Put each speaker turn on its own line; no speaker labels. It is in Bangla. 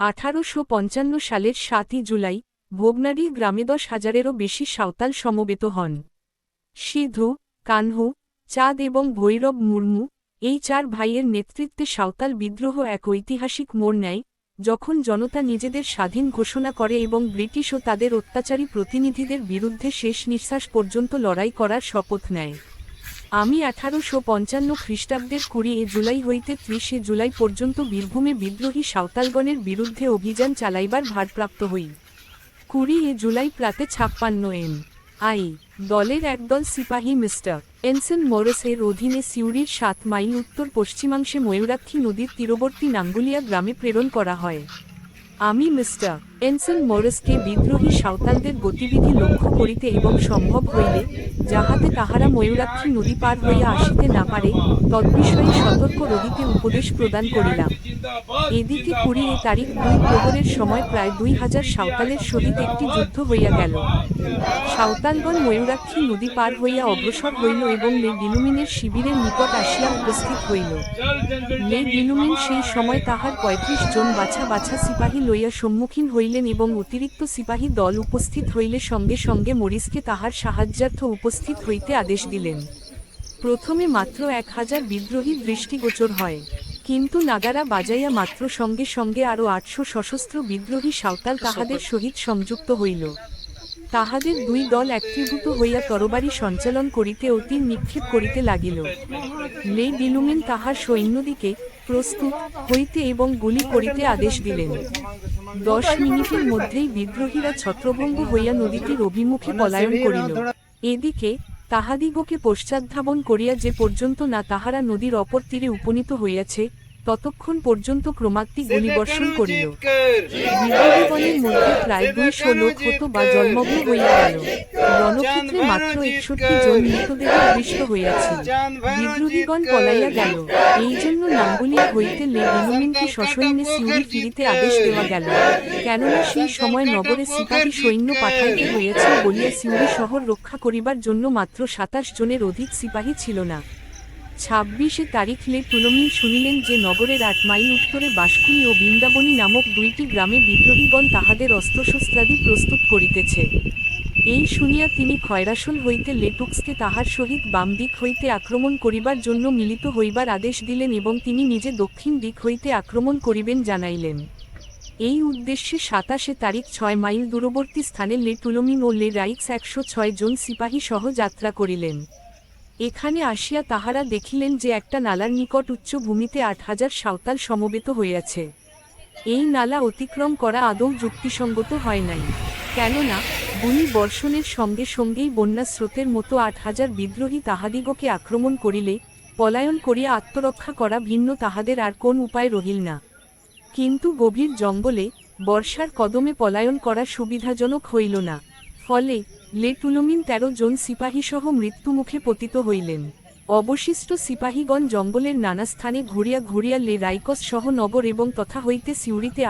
1855 সালের 7 জুলাই ভোগনাডি গ্রামে 10,000-এরও বেশি সাঁওতাল সমবেত হন। সিধু, কানহু, চাঁদ এবং ভৈরব মুর্মু এই 4 ভাইয়ের নেতৃত্বে সাঁওতাল বিদ্রোহ এক ঐতিহাসিক মোড় নেয়, যখন জনতা নিজেদের স্বাধীন ঘোষণা করে এবং ব্রিটিশ ও তাদের অত্যাচারী প্রতিনিধিদের বিরুদ্ধে শেষ নিঃশ্বাস পর্যন্ত লড়াই করার শপথ নেয়। আমি 1855 খ্রিস্টাব্দের 20 জুলাই হইতে 30 জুলাই পর্যন্ত বীরভূমে বিদ্রোহী সাঁওতালগণের বিরুদ্ধে অভিযান চালাইবার ভারপ্রাপ্ত হই। 20 জুলাই প্রাতে 56 এম.আই. দলের একদল সিপাহী মিস্টার এনসন মরিসের অধীনে সিউড়ির 7 মাইল উত্তর পশ্চিমাংশে ময়ূরাক্ষী নদীর তীরবর্তী নাঙ্গুলিয়া গ্রামে প্রেরণ করা হয়। আমি মিস্টার এনসন মরিসকে বিদ্রোহী সাঁওতালদের গতিবিধি লক্ষ্য করিতে এবং সম্ভব হইলে যাহাতে তাহারা ময়ূরাক্ষী নদী পার হইয়া আসিতে না পারে তদ্বিষয়ে সতর্ক রহিতে উপদেশ প্রদান করিলাম। এদিকে 20 তারিখ 2 প্রহরের সময় প্রায় 2,000 সাঁওতালের সহিত একটি যুদ্ধ হইয়া গেল। সাঁওতালগণ ময়ূরাক্ষী নদী পার হইয়া অগ্রসর হইল এবং লে ডিলুমিনের শিবিরের নিকট আসিয়া উপস্থিত হইল। লে ডিলুমিন সেই সময় তাহার 35 জন বাছা বাছা সিপাহী লইয়া সম্মুখীন হইলেন এবং অতিরিক্ত সিপাহী দল উপস্থিত হইলে সঙ্গে সঙ্গে মরিসকে তাহার সাহায্যার্থ উপস্থিত হইতে আদেশ দিলেন। প্রথমে মাত্র 1,000 বিদ্রোহী দৃষ্টিগোচর হয়, কিন্তু নাগারা বাজাইয়া মাত্র সঙ্গে সঙ্গে আরও 800 সশস্ত্র বিদ্রোহী সাঁওতাল তাহাদের সহিত সংযুক্ত হইল। তাহাদের 2 দল একত্রীভূত হইয়া তরবারি সঞ্চালন করিতে ও তীর নিক্ষেপ করিতে লাগিল। লে ডিলুমিন তাহার সৈন্যদিকে প্রস্তুত হইতে এবং গুলি করিতে আদেশ দিলেন। 10 মিনিটের মধ্যেই বিদ্রোহীরা ছত্রভঙ্গ হইয়া নদীটির অভিমুখে পলায়ন করিল। এদিকে তাহাদিগকে পশ্চাদ্ধাবন করিয়া যে পর্যন্ত না তাহারা নদীর অপর তীরে উপনীত হইয়াছে ততক্ষণ পর্যন্ত ক্রমাগত গুলিবর্ষণ করিল। বিদ্রোহীগণের মধ্যে প্রায় 200 লোক হত বা জলমগ্ন হইয়া গেল। রণক্ষেত্রে মাত্র 61 জন মৃতদেহ দৃষ্ট হইয়াছিল। বিদ্রোহীগণ পলাইয়া গেল। এই জন্য নাঙ্গুলিয়া হইতে লে ডিলুমিনকে সসৈন্যে সিউড়ি ফিরিতে আদেশ দেওয়া গেল, কেননা সেই সময় নগরে সিপাহী সৈন্য পাঠাইতে হইয়াছে বলিয়া সিউড়ি শহর রক্ষা করিবার জন্য মাত্র 27 জনের অধিক সিপাহী ছিল না। 26 তারিখ লে ডিলুমিন শুনিলেন যে নগরের 8 মাইল উত্তরে বাঁশকুড়ি ও বৃন্দাবনী নামক 2টি গ্রামে বিদ্রোহীগণ তাহাদের অস্ত্রশস্ত্রাদি প্রস্তুত করিতেছে। এই শুনিয়া তিনি খয়রাসন হইতে লেটুক্সকে তাহার সহিত বাম দিক হইতে আক্রমণ করিবার জন্য মিলিত হইবার আদেশ দিলেন এবং তিনি নিজে দক্ষিণ দিক হইতে আক্রমণ করিবেন জানাইলেন। এই উদ্দেশ্যে 27 তারিখ 6 মাইল দূরবর্তী স্থানে লে ডিলুমিন ও লে রাইক্স 106 জন সিপাহী সহ যাত্রা করিলেন। এখানে আসিয়া তাহারা দেখিলেন যে একটা নালার নিকট উচ্চ ভূমিতে 8,000 সাঁওতাল সমবেত হইয়াছে। এই নালা অতিক্রম করা আদৌ যুক্তিসঙ্গত হয় নাই, কেননা গুলি বর্ষণের সঙ্গে সঙ্গেই বন্যা স্রোতের মতো 8,000 বিদ্রোহী তাহাদিগকে আক্রমণ করিলে পলায়ন করিয়া আত্মরক্ষা করা ভিন্ন তাহাদের আর কোন উপায় রহিল না। কিন্তু গভীর জঙ্গলে বর্ষার কদমে পলায়ন করা সুবিধাজনক হইল না। ফলে লে ডিলুমিন 13 জন সিপাহীসহ মৃত্যুমুখে পতিত হইলেন। অবশিষ্ট সিপাহীগণ জঙ্গলের নানা স্থানে ঘুরিয়া ঘুরিয়া লে রাইকস সহ নগর এবং তথা হইতে সিউড়িতে